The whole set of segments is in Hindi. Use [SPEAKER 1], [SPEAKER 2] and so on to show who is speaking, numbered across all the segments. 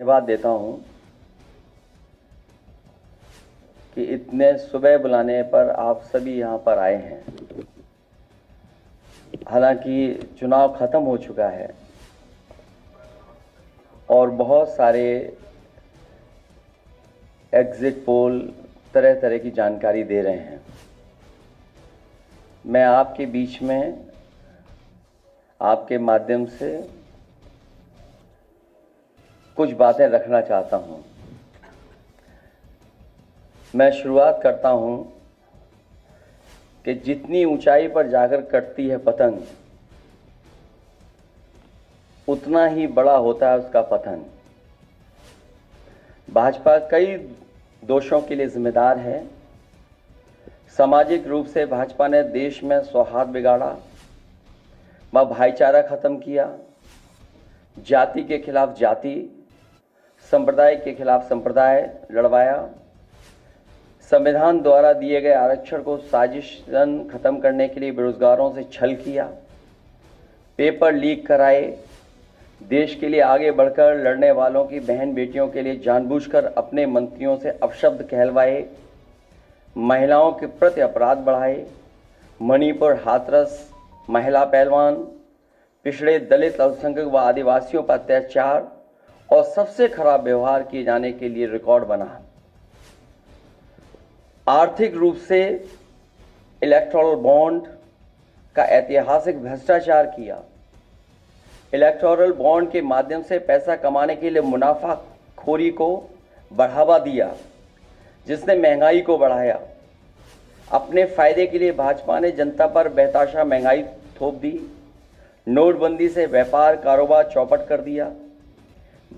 [SPEAKER 1] धन्यवाद देता हूं कि इतने सुबह बुलाने पर आप सभी यहां पर आए हैं। हालांकि चुनाव खत्म हो चुका है और बहुत सारे एग्जिट पोल तरह तरह की जानकारी दे रहे हैं। मैं आपके बीच में आपके माध्यम से कुछ बातें रखना चाहता हूं। मैं शुरुआत करता हूं कि जितनी ऊंचाई पर जाकर कटती है पतंग, उतना ही बड़ा होता है उसका पतन। भाजपा कई दोषों के लिए जिम्मेदार है। सामाजिक रूप से भाजपा ने देश में सौहार्द बिगाड़ा, व भाईचारा खत्म किया, जाति के खिलाफ जाति, संप्रदाय के खिलाफ संप्रदाय लड़वाया, संविधान द्वारा दिए गए आरक्षण को साजिशन खत्म करने के लिए बेरोजगारों से छल किया, पेपर लीक कराए, देश के लिए आगे बढ़कर लड़ने वालों की बहन बेटियों के लिए जानबूझकर अपने मंत्रियों से अपशब्द कहलवाए, महिलाओं के प्रति अपराध बढ़ाए, मणिपुर हाथरस महिला पहलवान, पिछड़े दलित अल्पसंख्यक व आदिवासियों पर अत्याचार और सबसे खराब व्यवहार किए जाने के लिए रिकॉर्ड बना। आर्थिक रूप से इलेक्टोरल बॉन्ड का ऐतिहासिक भ्रष्टाचार किया। इलेक्टोरल बॉन्ड के माध्यम से पैसा कमाने के लिए मुनाफाखोरी को बढ़ावा दिया, जिसने महंगाई को बढ़ाया। अपने फायदे के लिए भाजपा ने जनता पर बेतहाशा महंगाई थोप दी। नोटबंदी से व्यापार कारोबार चौपट कर दिया।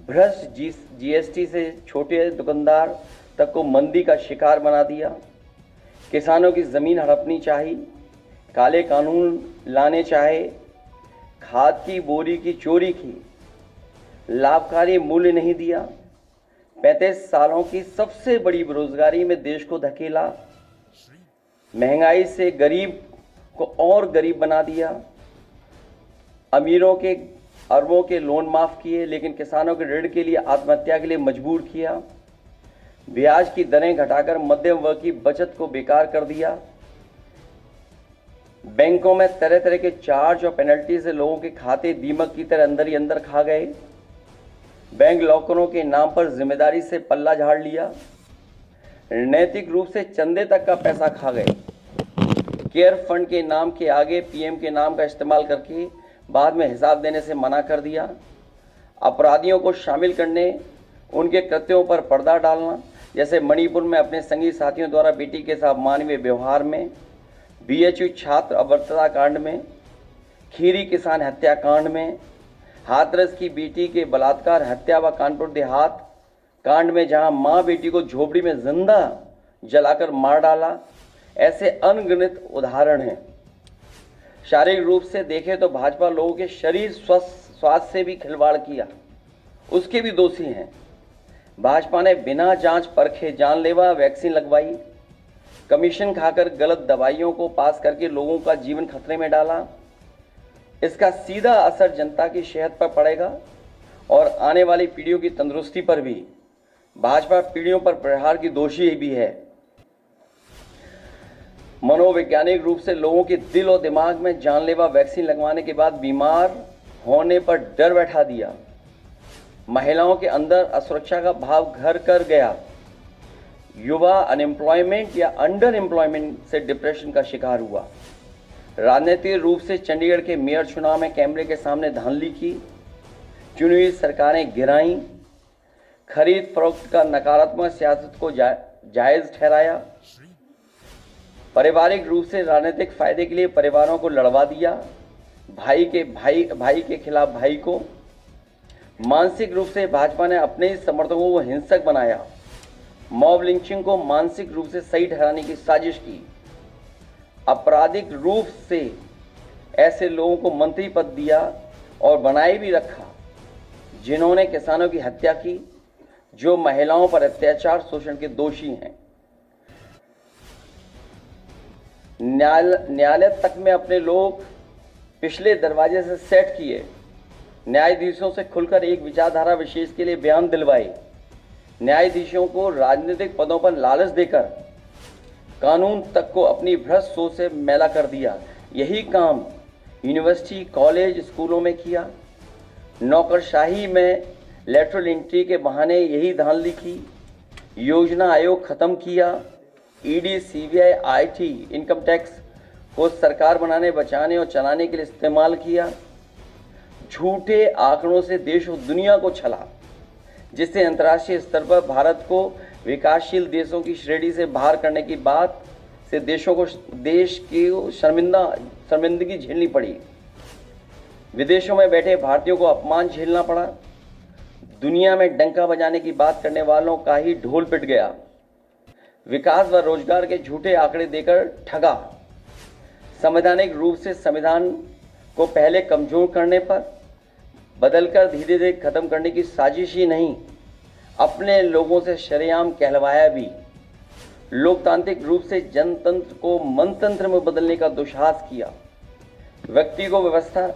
[SPEAKER 1] भ्रष्ट जीएसटी से छोटे दुकानदार तक को मंदी का शिकार बना दिया। किसानों की जमीन हड़पनी चाहिए, काले कानून लाने चाहे, खाद की बोरी की चोरी की, लाभकारी मूल्य नहीं दिया, 35 सालों की सबसे बड़ी बेरोजगारी में देश को धकेला, महंगाई से गरीब को और गरीब बना दिया, अमीरों के अरबों के लोन माफ किए लेकिन किसानों के ऋण के लिए आत्महत्या के लिए मजबूर किया, ब्याज की दरें घटाकर मध्यम वर्ग की बचत को बेकार कर दिया, बैंकों में तरह तरह के चार्ज और पेनल्टी से लोगों के खाते दीमक की तरह अंदर ही अंदर खा गए, बैंक लॉकरों के नाम पर जिम्मेदारी से पल्ला झाड़ लिया, नैतिक रूप से चंदे तक का पैसा खा गए, केयर फंड के नाम के आगे पीएम के नाम का इस्तेमाल करके बाद में हिसाब देने से मना कर दिया, अपराधियों को शामिल करने, उनके कृत्यों पर पर्दा डालना, जैसे मणिपुर में अपने संगी साथियों द्वारा बेटी के साथ मानवीय व्यवहार में, बीएचयू छात्र अभद्रता कांड में, खीरी किसान हत्याकांड में, हाथरस की बेटी के बलात्कार हत्या व कानपुर देहात कांड में जहां मां बेटी को झोपड़ी में जिंदा जलाकर मार डाला। ऐसे अनगिनत उदाहरण हैं। शारीरिक रूप से देखें तो भाजपा लोगों के शरीर स्वास्थ्य से भी खिलवाड़ किया, उसके भी दोषी हैं। भाजपा ने बिना जांच परखे जानलेवा वैक्सीन लगवाई, कमीशन खाकर गलत दवाइयों को पास करके लोगों का जीवन खतरे में डाला। इसका सीधा असर जनता की सेहत पर पड़ेगा और आने वाली पीढ़ियों की तंदुरुस्ती पर भी। भाजपा पीढ़ियों पर प्रहार की दोषी भी है। मनोवैज्ञानिक रूप से लोगों के दिल और दिमाग में जानलेवा वैक्सीन लगवाने के बाद बीमार होने पर डर बैठा दिया। महिलाओं के अंदर असुरक्षा का भाव घर कर गया। युवा अनएम्प्लॉयमेंट या अंडर एम्प्लॉयमेंट से डिप्रेशन का शिकार हुआ। राजनीतिक रूप से चंडीगढ़ के मेयर चुनाव में कैमरे के सामने धांधली की, चुनी हुई सरकारें गिराईं, खरीद फरोख्त का नकारात्मक सियासत को जायज ठहराया, पारिवारिक रूप से राजनीतिक फायदे के लिए परिवारों को लड़वा दिया, भाई के खिलाफ भाई को। मानसिक रूप से भाजपा ने अपने ही समर्थकों को हिंसक बनाया, मॉब लिंचिंग को मानसिक रूप से सही ठहराने की साजिश की, आपराधिक रूप से ऐसे लोगों को मंत्री पद दिया और बनाए भी रखा जिन्होंने किसानों की हत्या की, जो महिलाओं पर अत्याचार शोषण के दोषी हैं। न्यायालय तक में अपने लोग पिछले दरवाजे से सेट किए, न्यायाधीशों से खुलकर एक विचारधारा विशेष के लिए बयान दिलवाए, न्यायाधीशों को राजनीतिक पदों पर लालच देकर कानून तक को अपनी भ्रष्ट सोच से मैला कर दिया। यही काम यूनिवर्सिटी, कॉलेज, स्कूलों में किया। नौकरशाही में लेटरल एंट्री के बहाने यही धांधली की। योजना आयोग खत्म किया। ED, CBI, IT, income tax को सरकार बनाने, बचाने और चलाने के लिए इस्तेमाल किया। झूठे आंकड़ों से देश और दुनिया को छला, जिससे अंतर्राष्ट्रीय स्तर पर भारत को विकासशील देशों की श्रेणी से बाहर करने की बात से देश की शर्मिंदगी झेलनी पड़ी। विदेशों में बैठे भारतीयों को अपमान झेलना पड़ा। दुनिया में डंका बजाने की बात करने वालों का ही ढोल पिट गया। विकास व रोजगार के झूठे आंकड़े देकर ठगा। संवैधानिक रूप से संविधान को पहले कमजोर करने पर बदलकर धीरे धीरे खत्म करने की साजिश ही नहीं, अपने लोगों से शरेआम कहलवाया भी। लोकतांत्रिक रूप से जनतंत्र को मनतंत्र में बदलने का दुस्साहस किया। व्यक्ति को व्यवस्था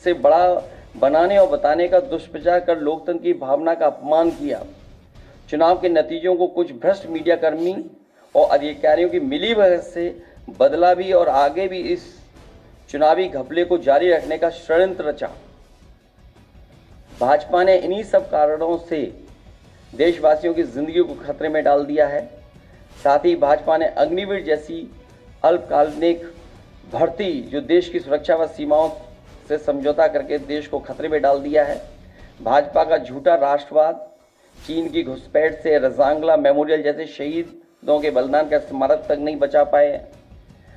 [SPEAKER 1] से बड़ा बनाने और बताने का दुष्प्रचार कर लोकतंत्र की भावना का अपमान किया। चुनाव के नतीजों को कुछ भ्रष्ट मीडियाकर्मी और अधिकारियों की मिलीभगत से बदला भी और आगे भी इस चुनावी घपले को जारी रखने का षड्यंत्र रचा। भाजपा ने इन्हीं सब कारणों से देशवासियों की जिंदगी को खतरे में डाल दिया है। साथ ही भाजपा ने अग्निवीर जैसी अल्पकालिक भर्ती, जो देश की सुरक्षा व सीमाओं से समझौता करके देश को खतरे में डाल दिया है। भाजपा का झूठा राष्ट्रवाद, चीन की घुसपैठ से रजांगला मेमोरियल जैसे शहीदों के बलिदान का स्मारक तक नहीं बचा पाए।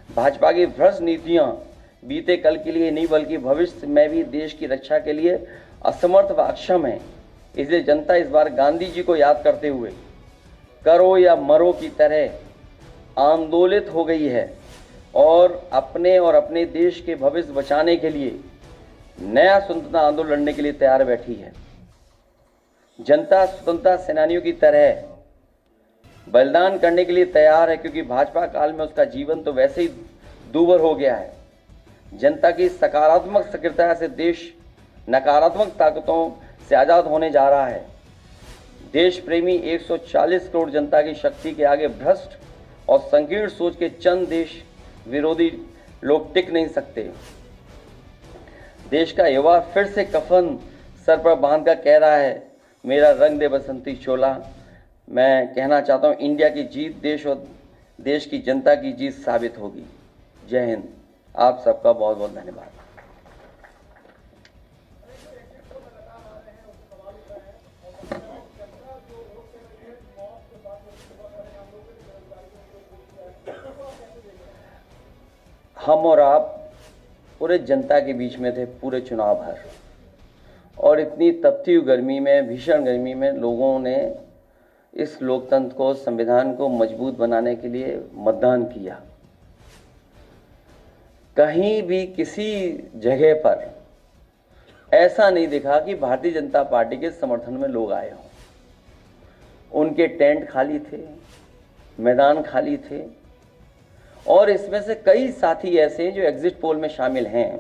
[SPEAKER 1] भाजपा की भ्रष्ट नीतियां बीते कल के लिए नहीं बल्कि भविष्य में भी देश की रक्षा के लिए असमर्थ व अक्षम है। इसलिए जनता इस बार गांधी जी को याद करते हुए करो या मरो की तरह आंदोलित हो गई है और अपने देश के भविष्य बचाने के लिए नया स्वतंत्रता आंदोलन लड़ने के लिए तैयार बैठी है। जनता स्वतंत्रता सेनानियों की तरह बलिदान करने के लिए तैयार है, क्योंकि भाजपा काल में उसका जीवन तो वैसे ही दूभर हो गया है। जनता की सकारात्मक सक्रियता से देश नकारात्मक ताकतों से आज़ाद होने जा रहा है। देश प्रेमी 140 करोड़ जनता की शक्ति के आगे भ्रष्ट और संकीर्ण सोच के चंद देश विरोधी लोग टिक नहीं सकते। देश का युवा फिर से कफन सर पर बांधकर कह रहा है, मेरा रंग दे बसंती चोला। मैं कहना चाहता हूँ, इंडिया की जीत देश और देश की जनता की जीत साबित होगी। जय हिंद। आप सबका बहुत बहुत धन्यवाद। हम और आप पूरे जनता के बीच में थे पूरे चुनाव भर, और इतनी तपती हुई गर्मी में, भीषण गर्मी में लोगों ने इस लोकतंत्र को, संविधान को मजबूत बनाने के लिए मतदान किया। कहीं भी किसी जगह पर ऐसा नहीं दिखा कि भारतीय जनता पार्टी के समर्थन में लोग आए हों। उनके टेंट खाली थे, मैदान खाली थे, और इसमें से कई साथी ऐसे जो एग्जिट पोल में शामिल हैं,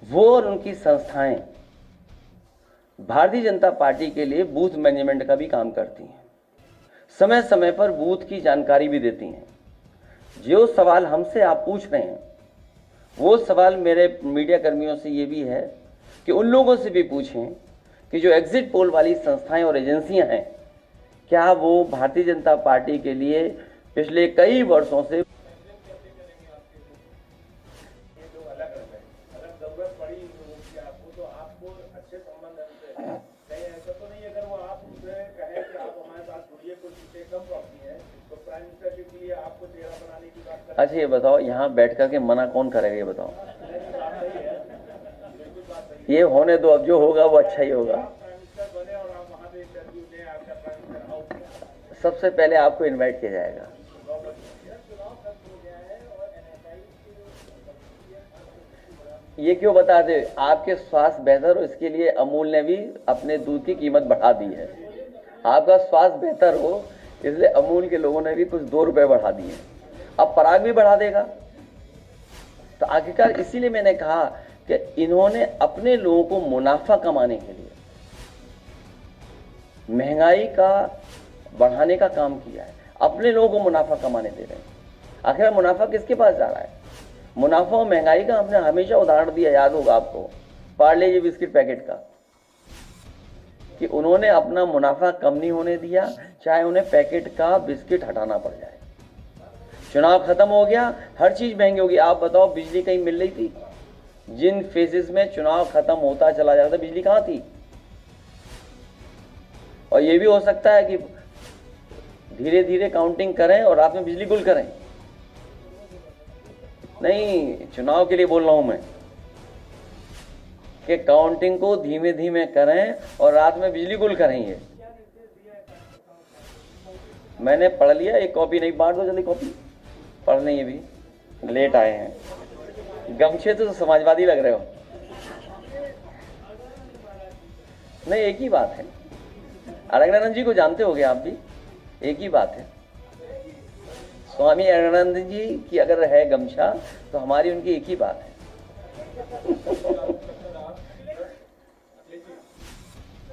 [SPEAKER 1] वो और उनकी संस्थाएं भारतीय जनता पार्टी के लिए बूथ मैनेजमेंट का भी काम करती हैं। समय समय पर बूथ की जानकारी भी देती हैं। जो सवाल हमसे आप पूछ रहे हैं, वो सवाल मेरे मीडिया कर्मियों से ये भी है कि उन लोगों से भी पूछें कि जो एग्जिट पोल वाली संस्थाएं और एजेंसियां हैं, क्या वो भारतीय जनता पार्टी के लिए पिछले कई वर्षों से अच्छा ये बताओ, यहाँ बैठ करके मना कौन करेगा? ये बताओ। ये होने दो, अब जो होगा वो अच्छा ही होगा। सबसे पहले आपको इनवाइट किया जाएगा। ये क्यों बता दे? आपके स्वास्थ्य बेहतर हो, इसके लिए अमूल ने भी अपने दूध की कीमत बढ़ा दी है। आपका स्वास्थ्य बेहतर हो, इसलिए अमूल के लोगों ने भी कुछ 2 रुपए बढ़ा दिए। अब पराग भी बढ़ा देगा। तो आखिरकार इसीलिए मैंने कहा कि इन्होंने अपने लोगों को मुनाफा कमाने के लिए महंगाई का बढ़ाने का काम किया है, अपने लोगों को मुनाफा कमाने दे रहे हैं। आखिर मुनाफा किसके पास जा रहा है? मुनाफा और महंगाई का हमने हमेशा उदाहरण दिया, याद होगा आपको, पार्ले जी बिस्किट पैकेट का, कि उन्होंने अपना मुनाफा कम नहीं होने दिया, चाहे उन्हें पैकेट का बिस्किट हटाना पड़ जाए। चुनाव खत्म हो गया, हर चीज महंगी होगी। आप बताओ, बिजली कहीं मिल रही थी? जिन फेजेस में चुनाव खत्म होता चला जाता था, बिजली कहां थी? और ये भी हो सकता है कि धीरे धीरे काउंटिंग करें और रात में बिजली गुल करें। नहीं, चुनाव के लिए बोल रहा हूं मैं कि काउंटिंग को धीमे धीमे करें और रात में बिजली गुल करेंगे। मैंने पढ़ लिया, एक कॉपी नहीं, बांट दो जल्दी कॉपी, पढ़ लें, ये भी लेट आए हैं। गमछे तो समाजवादी लग रहे हो। नहीं, एक ही बात है, अलकनंदन जी को जानते होगे आप भी, एक ही बात है। स्वामी अलकनंदन जी की अगर है गमछा तो हमारी उनकी एक ही बात है।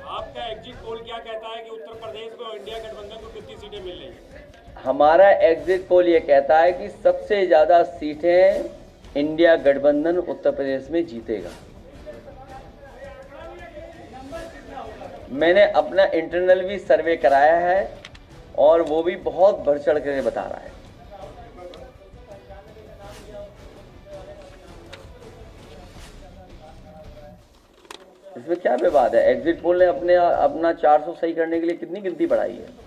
[SPEAKER 2] आपका एग्जिट पोल क्या कहता है कि उत्तर प्रदेश में और इंडिया गठबंधन को कितनी सीटें मिल रही हैं?
[SPEAKER 1] हमारा एग्जिट पोल ये कहता है कि सबसे ज्यादा सीटें इंडिया गठबंधन उत्तर प्रदेश में जीतेगा। मैंने अपना इंटरनल भी सर्वे कराया है और वो भी बहुत बढ़ चढ़ कर बता रहा है। इसमें क्या विवाद है? एग्जिट पोल ने अपना 400 सही करने के लिए कितनी गिनती बढ़ाई है?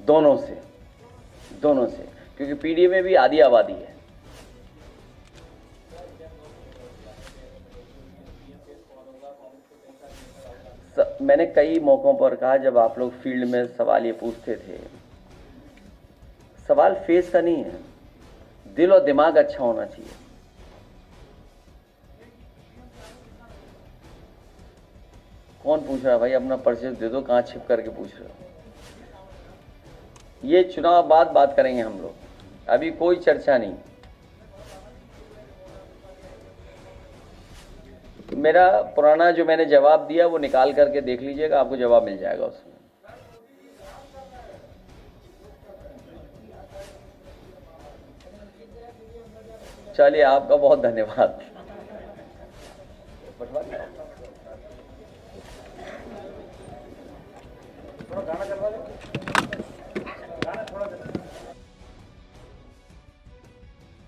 [SPEAKER 1] दोनों से, क्योंकि पीडीए में भी आधी आबादी है। मैंने कई मौकों पर कहा, जब आप लोग फील्ड में सवाल ये पूछते थे, सवाल फेस का नहीं है, दिल और दिमाग अच्छा होना चाहिए। कौन पूछ रहा है भाई? अपना पर्चे दे दो, कहां छिप करके पूछ रहे हो? ये चुनाव बाद बात करेंगे हम लोग, अभी कोई चर्चा नहीं। मेरा पुराना जो मैंने जवाब दिया वो निकाल करके देख लीजिएगा, आपको जवाब मिल जाएगा उसमें। चलिए, आपका बहुत धन्यवाद। गाना चलवा दो।